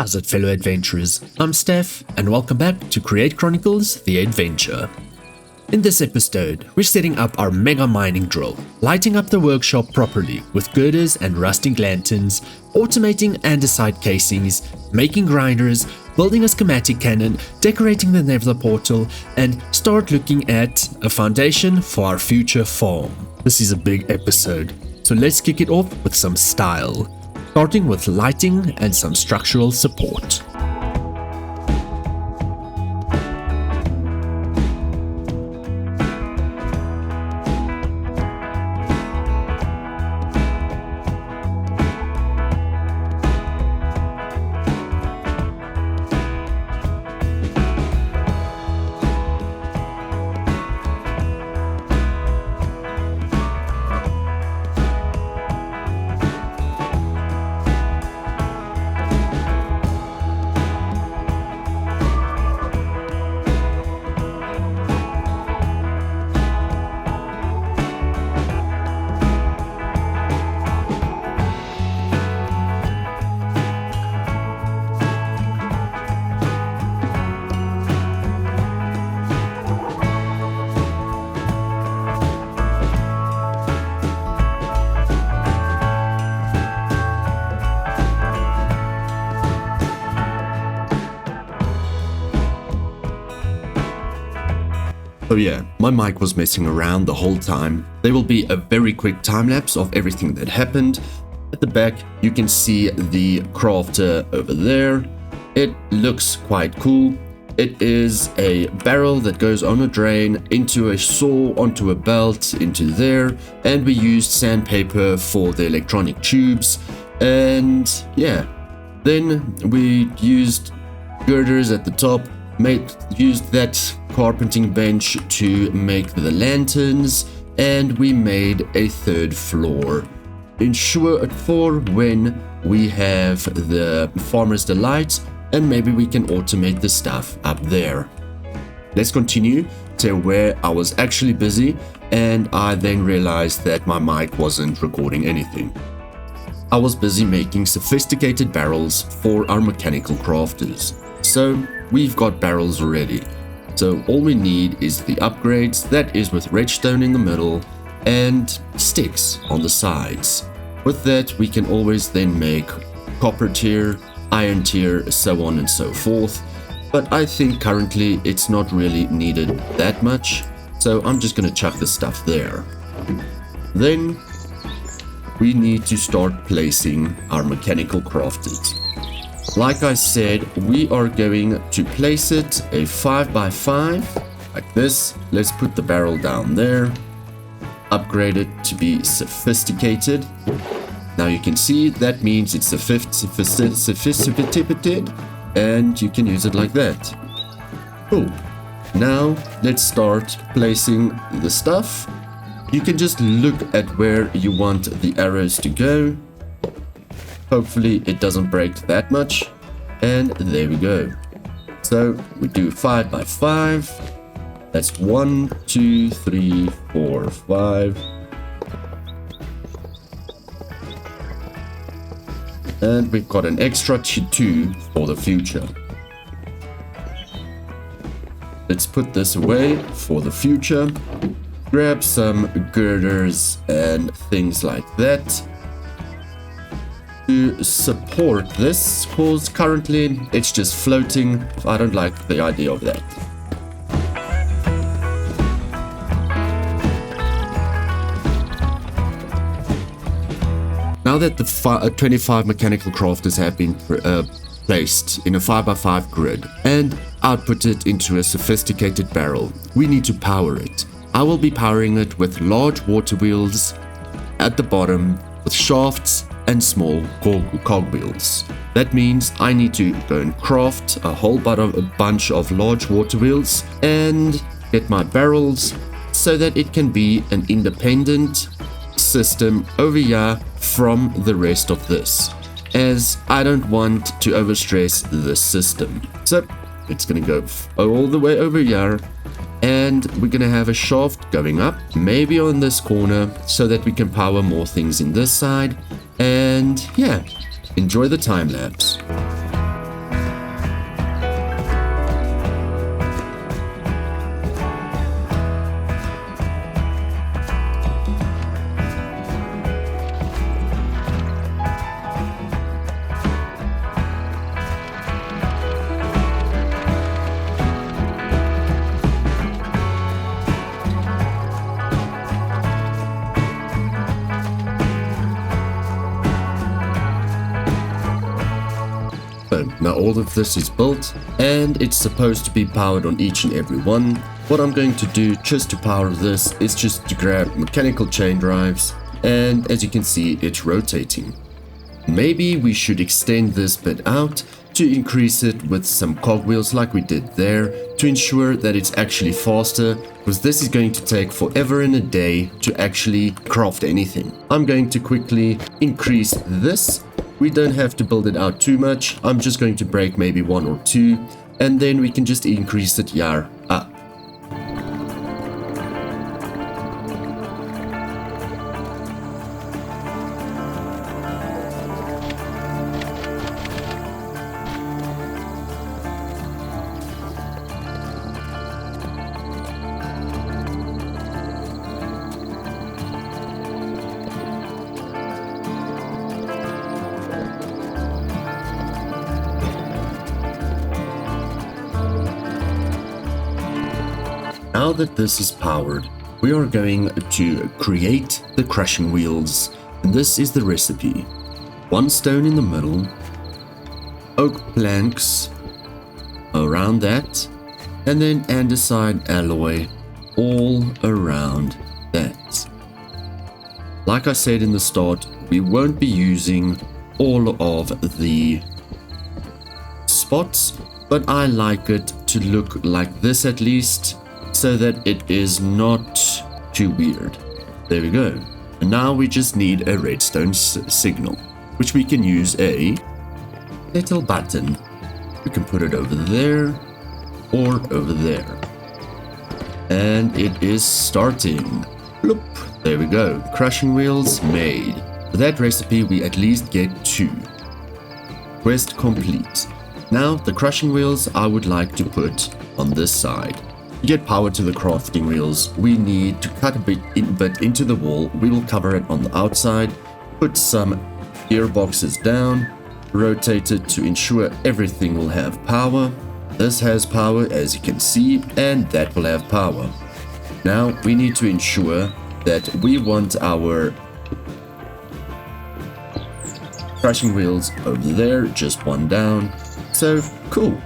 How's it, fellow adventurers? I'm Steph, and welcome back to Create Chronicles, the Adventure. In this episode, we're setting up our mega mining drill, lighting up the workshop properly with girders and rusting lanterns, automating andesite casings, making grinders, building a schematic cannon, decorating the nether portal, and start looking at a foundation for our future farm. This is a big episode, so let's kick it off with some style. Starting with lighting and some structural support. So yeah, my mic was messing around the whole time. There will be a very quick time lapse of everything that happened. At the back, you can see the crafter over there. It looks quite cool. It is a barrel that goes on a drain, into a saw, onto a belt, into there. And we used sandpaper for the electronic tubes. And yeah, then we used girders at the top. Used that carpenting bench to make the lanterns, and we made a third floor. Ensure it for when we have the farmer's delight, and maybe we can automate the stuff up there. Let's continue to where I was actually busy, and I then realized that my mic wasn't recording anything. I was busy making sophisticated barrels for our mechanical crafters. So we've got barrels already. So all we need is the upgrades, that is with redstone in the middle and sticks on the sides. With that we can always then make copper tier, iron tier, so on and so forth. But I think currently it's not really needed that much, so I'm just gonna chuck the stuff there. Then we need to start placing our mechanical crafters. Like I said, we are going to place it a 5x5 like this. Let's put the barrel down there, upgrade it to be sophisticated. Now you can see that means it's sophisticated, and you can use it like that. Cool. Now let's start placing the stuff. You can just look at where you want the arrows to go. Hopefully it doesn't break that much, and there we go. So we do 5x5. That's 1, 2, 3, 4, 5. And we've got an extra 2 for the future. Let's put this away for the future. Grab some girders and things like that to support this, because currently it's just floating. I don't like the idea of that. Now that the 25 mechanical crafters have been placed in a 5x5 grid and outputted into a sophisticated barrel, we need to power it. I will be powering it with large water wheels at the bottom with shafts and small cogwheels. That means I need to go and craft a whole bunch of large water wheels and get my barrels so that it can be an independent system over here from the rest of this, as I don't want to overstress this system. So it's gonna go all the way over here, and we're gonna have a shaft going up, maybe on this corner, so that we can power more things in this side. And yeah, enjoy the time lapse. So now all of this is built and it's supposed to be powered on each and every one. What I'm going to do just to power this is just to grab mechanical chain drives, and as you can see, it's rotating. Maybe we should extend this bit out to increase it with some cogwheels like we did there, to ensure that it's actually faster, because this is going to take forever and a day to actually craft anything. I'm going to quickly increase this. We don't have to build it out too much. I'm just going to break maybe 1 or 2, and then we can just increase it here up. Now that this is powered, we are going to create the crushing wheels, and this is the recipe. 1 stone in the middle, oak planks around that, and then andesite alloy all around that. Like I said in the start, we won't be using all of the spots, but I like it to look like this at least, so that it is not too weird. There we go. And now we just need a redstone signal, which we can use a little button. We can put it over there or over there. And it is starting. Bloop. There we go. Crushing wheels made. For that recipe, we at least get 2. Quest complete. Now, the crushing wheels I would like to put on this side. To get power to the crafting wheels, we need to cut a bit into the wall. We will cover it on the outside, put some gearboxes down, rotate it to ensure everything will have power. This has power, as you can see, and that will have power. Now we need to ensure that we want our crushing wheels over there, just 1 down. So cool.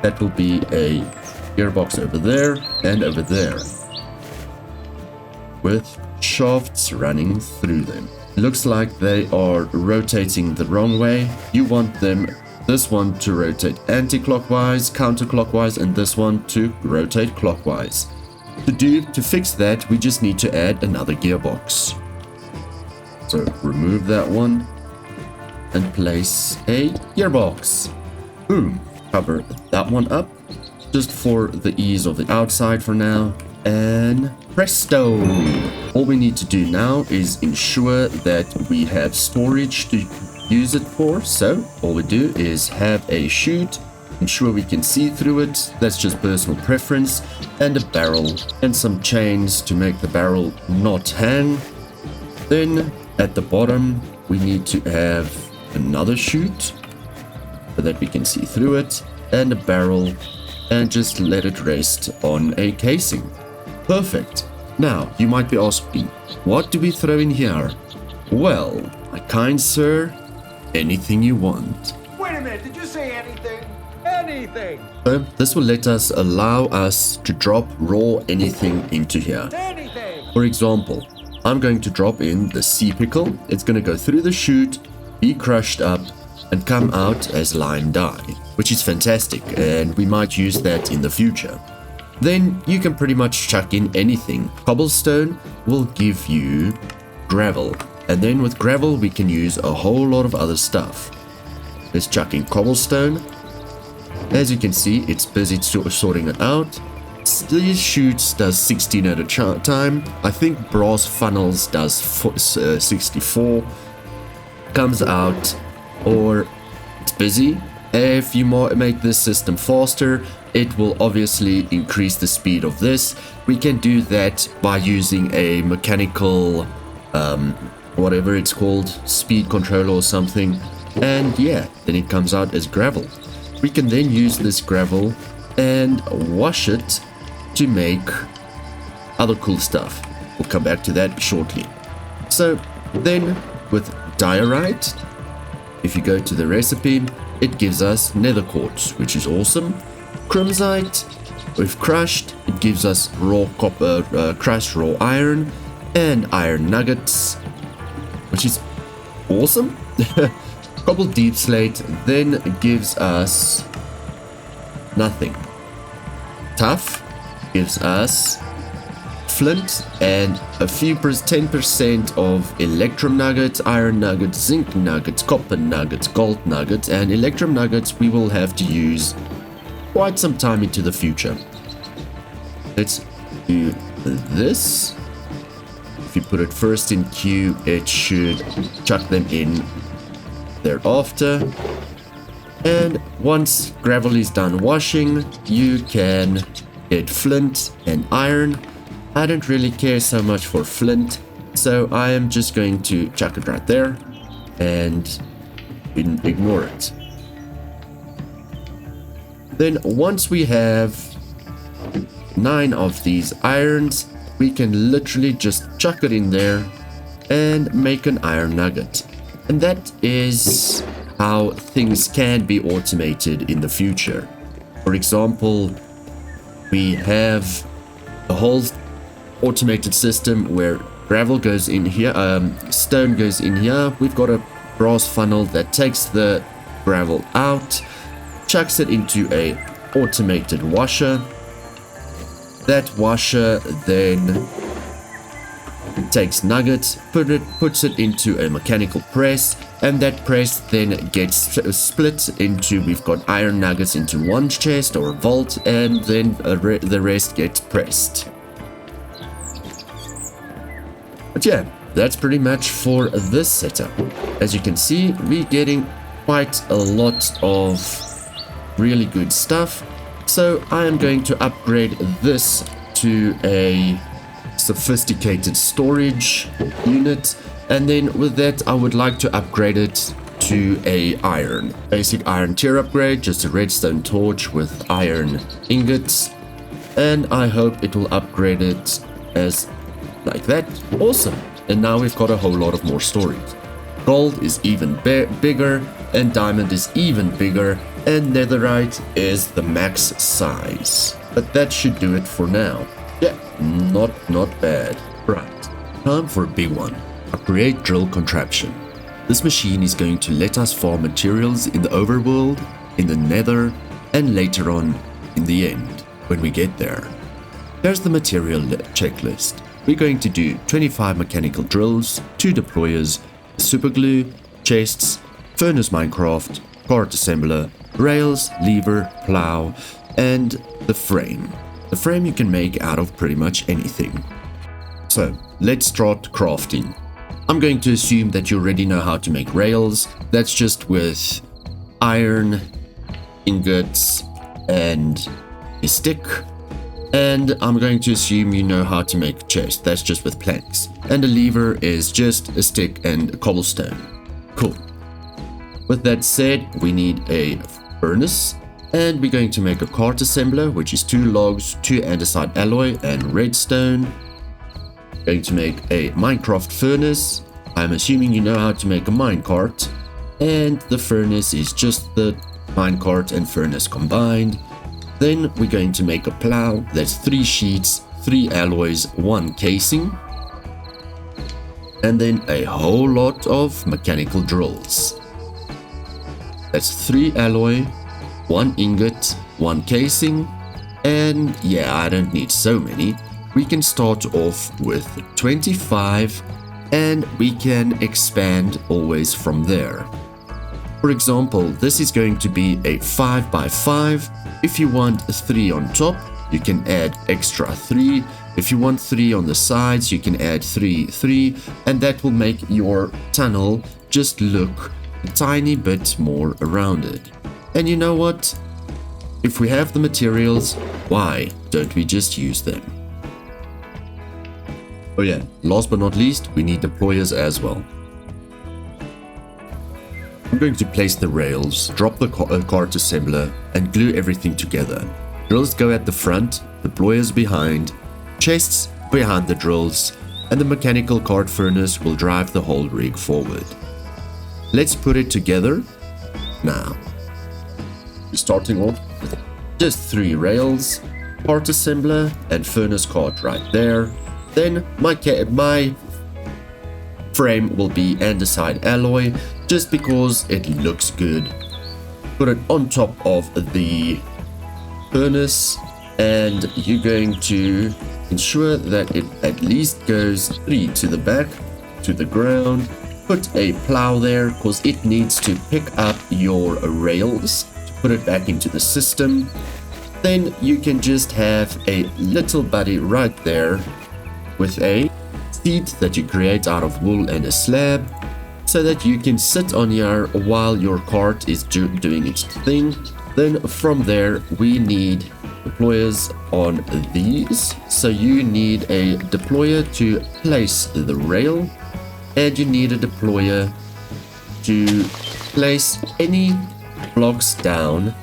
That will be a gearbox over there and over there, with shafts running through them. Looks like they are rotating the wrong way. You want them, this one to rotate anti-clockwise, counterclockwise, and this one to rotate clockwise. To fix that, we just need to add another gearbox. So remove that one and place a gearbox. Boom. Cover that one up, just for the ease of the outside for now, and presto! All we need to do now is ensure that we have storage to use it for. So all we do is have a chute, ensure we can see through it, that's just personal preference, and a barrel and some chains to make the barrel not hang. Then at the bottom we need to have another chute so that we can see through it, and a barrel, and just let it rest on a casing. Perfect. Now, you might be asking, what do we throw in here? Well, my kind sir, anything you want. Wait a minute, did you say anything? Anything! So, this will allow us to drop raw anything into here. Anything! For example, I'm going to drop in the sea pickle. It's going to go through the chute, be crushed up, and come out as lime dye, which is fantastic, and we might use that in the future. Then you can pretty much chuck in anything. Cobblestone will give you gravel, and then with gravel we can use a whole lot of other stuff. Let's chuck in cobblestone. As you can see, it's busy sorting it out. These chutes does 16 at a time. I think brass funnels does 64. Comes out, or it's busy. If you make this system faster, it will obviously increase the speed of this. We can do that by using a mechanical, whatever it's called, speed controller or something. And yeah, then it comes out as gravel. We can then use this gravel and wash it to make other cool stuff. We'll come back to that shortly. So then with diorite, if you go to the recipe, it gives us nether quartz, which is awesome. Crimsite, we've crushed. It gives us raw copper, crushed raw iron, and iron nuggets, which is awesome. Cobble deep slate then gives us nothing. Tough gives us flint and a few 10% of electrum nuggets, iron nuggets, zinc nuggets, copper nuggets, gold nuggets, and electrum nuggets we will have to use quite some time into the future. Let's do this. If you put it first in queue, it should chuck them in thereafter. And once gravel is done washing, you can get flint and iron. I don't really care so much for flint, so I am just going to chuck it right there and ignore it. Then once we have 9 of these irons, we can literally just chuck it in there and make an iron nugget. And that is how things can be automated in the future. For example, we have a whole automated system where gravel goes in here, stone goes in here. We've got a brass funnel that takes the gravel out, chucks it into a automated washer. That washer then takes nuggets, puts it into a mechanical press, and that press then gets split into, we've got iron nuggets into one chest or a vault, and then the rest gets pressed. But yeah, that's pretty much for this setup. As you can see, we're getting quite a lot of really good stuff. So I am going to upgrade this to a sophisticated storage unit, and then with that I would like to upgrade it to a iron. Basic iron tier upgrade, just a redstone torch with iron ingots, and I hope it will upgrade it as like that. Awesome. And now we've got a whole lot of more storage. Gold is even bigger, and diamond is even bigger, and netherite is the max size. But that should do it for now. Yeah, not bad. Right, time for a big one. Upgrade Drill Contraption. This machine is going to let us farm materials in the overworld, in the nether, and later on in the end, when we get there. Here's the material checklist. We're going to do 25 mechanical drills, 2 deployers, super glue, chests, furnace Minecraft, cart assembler, rails, lever, plow, and the frame. The frame you can make out of pretty much anything. So let's start crafting. I'm going to assume that you already know how to make rails. That's just with iron, ingots, and a stick. And I'm going to assume you know how to make a chest. That's just with planks. And a lever is just a stick and a cobblestone. Cool. With that said, we need a furnace. And we're going to make a cart assembler, which is 2 logs, 2 andesite alloy, and redstone. Going to make a Minecraft furnace. I'm assuming you know how to make a minecart. And the furnace is just the minecart and furnace combined. Then we're going to make a plow. That's 3 sheets, 3 alloys, 1 casing. And then a whole lot of mechanical drills. That's 3 alloy, 1 ingot, 1 casing. And yeah, I don't need so many. We can start off with 25 and we can expand always from there. For example, this is going to be a 5 by 5. If you want 3 on top, you can add extra 3. If you want 3 on the sides, you can add 3, and that will make your tunnel just look a tiny bit more rounded. And you know what? If we have the materials, why don't we just use them? Oh yeah, last but not least, we need deployers as well. I'm going to place the rails, drop the cart assembler, and glue everything together. Drills go at the front, deployers behind, chests behind the drills, and the mechanical cart furnace will drive the whole rig forward. Let's put it together now. starting off with just 3 rails, part assembler and furnace cart right there. Then my frame will be andesite alloy just because it looks good. Put it on top of the furnace, and you're going to ensure that it at least goes 3 to the back, to the ground. Put a plow there because it needs to pick up your rails to put it back into the system. Then you can just have a little buddy right there with a seat that you create out of wool and a slab, so that you can sit on here while your cart is doing its thing. Then from there we need deployers on these. So you need a deployer to place the rail, and you need a deployer to place any blocks down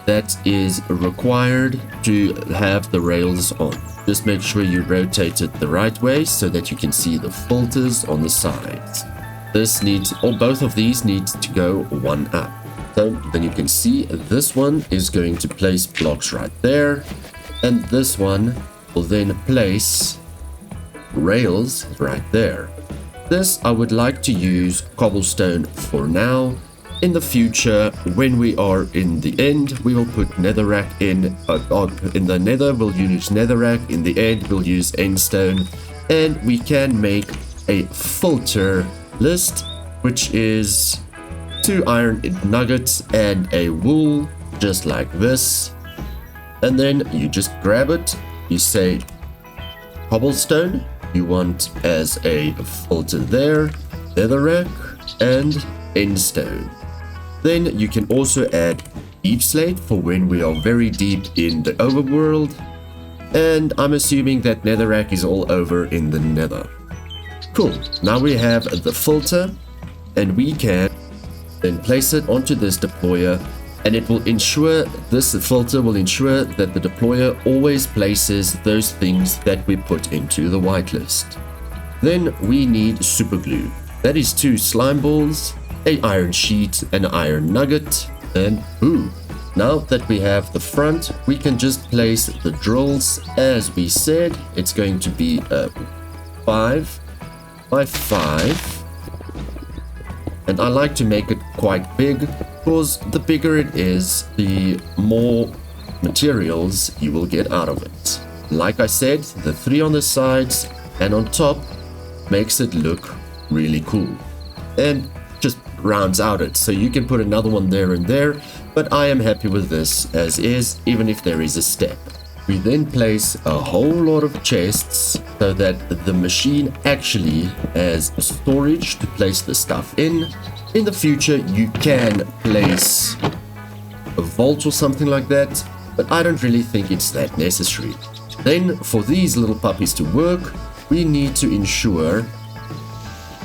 that is required to have the rails on. Just make sure you rotate it the right way so that you can see the filters on the sides. This needs, or both of these need to go 1 up. So then you can see this one is going to place blocks right there, and this one will then place rails right there. This I would like to use cobblestone for now. In the future, when we are in the end, we will put netherrack in. In the nether, we'll use netherrack. In the end, we'll use endstone, and we can make a filter list, which is 2 iron nuggets and a wool, just like this. And then you just grab it, you say cobblestone, you want as a filter there, netherrack and endstone. Then you can also add deep slate for when we are very deep in the overworld, and I'm assuming that netherrack is all over in the nether. Cool, now we have the filter, and we can then place it onto this deployer, and it will ensure, this filter will ensure that the deployer always places those things that we put into the whitelist. Then we need super glue. That is 2 slime balls, a iron sheet, an iron nugget, and now that we have the front, we can just place the drills as we said. It's going to be a 5 by 5. And I like to make it quite big, because the bigger it is, the more materials you will get out of it. Like I said, the 3 on the sides and on top makes it look really cool. And just rounds out it, so you can put another one there and there, but I am happy with this as is, even if there is a step. We then place a whole lot of chests so that the machine actually has storage to place the stuff in. In the future, you can place a vault or something like that, but I don't really think it's that necessary. Then, for these little puppies to work, we need to ensure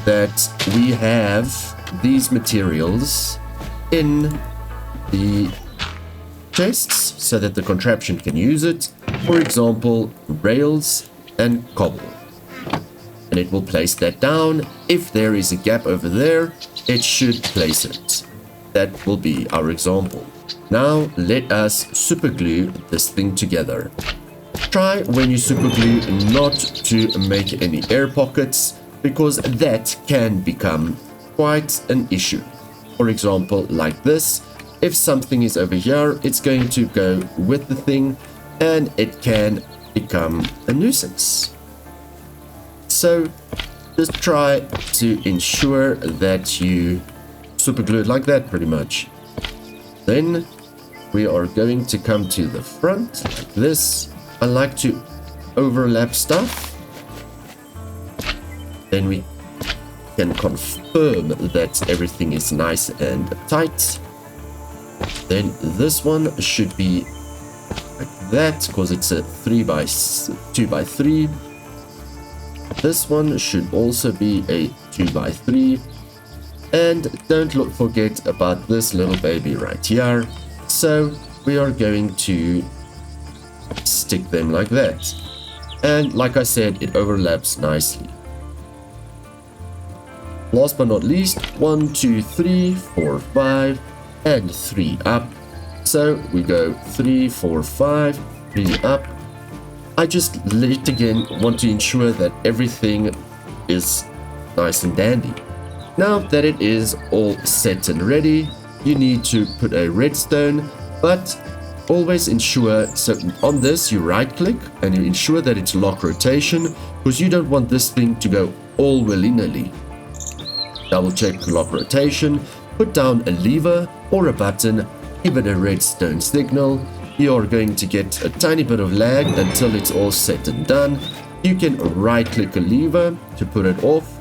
that we have these materials in the chests so that the contraption can use it. For example, rails and cobble. And it will place that down. If there is a gap over there, it should place it. That will be our example. Now let us super glue this thing together. Try when you super glue not to make any air pockets, because that can become quite an issue. For example, like this, if something is over here, it's going to go with the thing and it can become a nuisance. So just try to ensure that you super glue it like that pretty much. Then we are going to come to the front like this. I like to overlap stuff. Then we can confirm that everything is nice and tight. Then this one should be like that, because it's a 2x3. This one should also be a 2x3. And don't forget about this little baby right here. So we are going to stick them like that. And like I said, it overlaps nicely. Last but not least, 1, 2, 3, 4, 5, and 3 up. So we go 3, 4, 5, 3 up. I just yet again want to ensure that everything is nice and dandy. Now that it is all set and ready, you need to put a redstone, but always ensure, so on this you right click and you ensure that it's lock rotation, because you don't want this thing to go all willy-nilly. Double check lock rotation, put down a lever or a button, give it a redstone signal. You're going to get a tiny bit of lag until it's all set and done. You can right click a lever to put it off,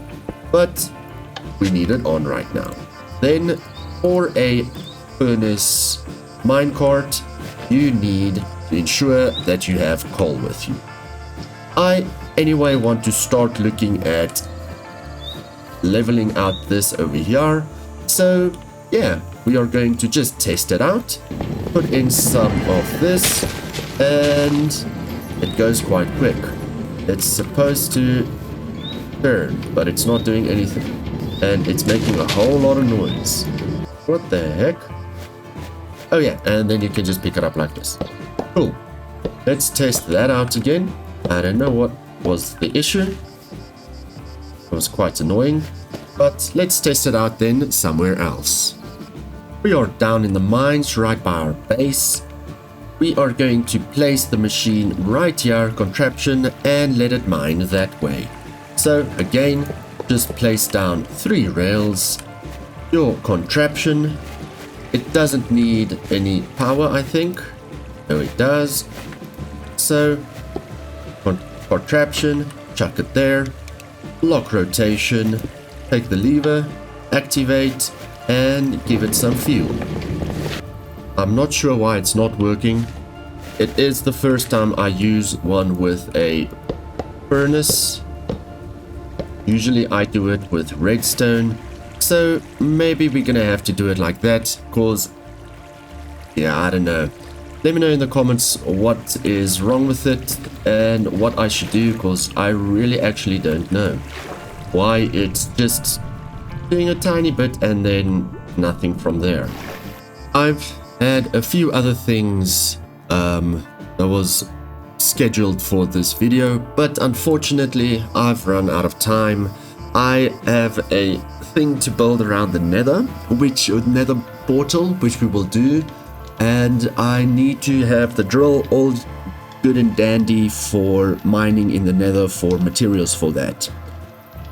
but we need it on right now. Then for a furnace minecart, you need to ensure that you have coal with you. I anyway want to start looking at leveling out this over here. So yeah, we are going to just test it out, put in some of this, and it goes quite quick. It's supposed to turn, but it's not doing anything, and it's making a whole lot of noise. What the heck? Oh yeah, and then you can just pick it up like this. Cool. Let's test that out again. I don't know what was the issue. It was quite annoying, but let's test it out then somewhere else. We are down in the mines right by our base. We are going to place the machine right here, contraption, and let it mine that way. So again, just place down 3 rails. Your contraption, it doesn't need any power, I think. No, it does. So contraption, chuck it there. Lock rotation, take the lever, activate, and give it some fuel. I'm not sure why it's not working. It is the first time I use one with a furnace. Usually I do it with redstone. So maybe we're gonna have to do it like that, cause yeah, I don't know. Let me know in the comments what is wrong with it and what I should do, cause I really actually don't know why it's just doing a tiny bit and then nothing from there. I've had a few other things that was scheduled for this video, but unfortunately I've run out of time. I have a thing to build around the nether, nether portal, which we will do, and I need to have the drill all good and dandy for mining in the nether for materials for that.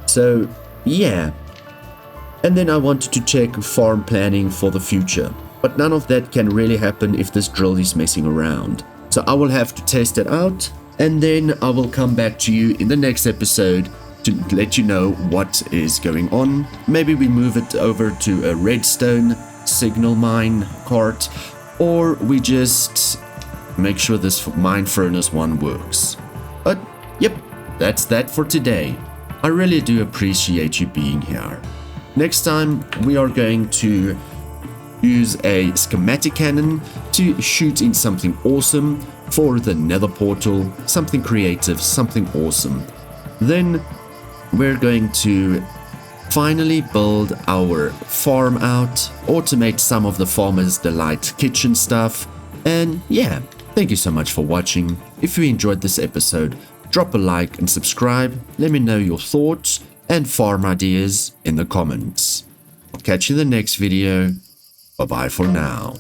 So yeah, and then I wanted to check farm planning for the future, but none of that can really happen if this drill is messing around. So I will have to test it out, and then I will come back to you in the next episode to let you know what is going on. Maybe we move it over to a redstone signal mine cart, or we just make sure this mine furnace one works. But yep, that's that for today. I really do appreciate you being here. Next time we are going to use a schematic cannon to shoot in something awesome for the nether portal, something creative, something awesome. Then we're going to finally build our farm out, automate some of the Farmer's Delight kitchen stuff, and yeah, thank you so much for watching. If you enjoyed this episode, drop a like and subscribe. Let me know your thoughts and farm ideas in the comments. I'll catch you in the next video. Bye bye for now.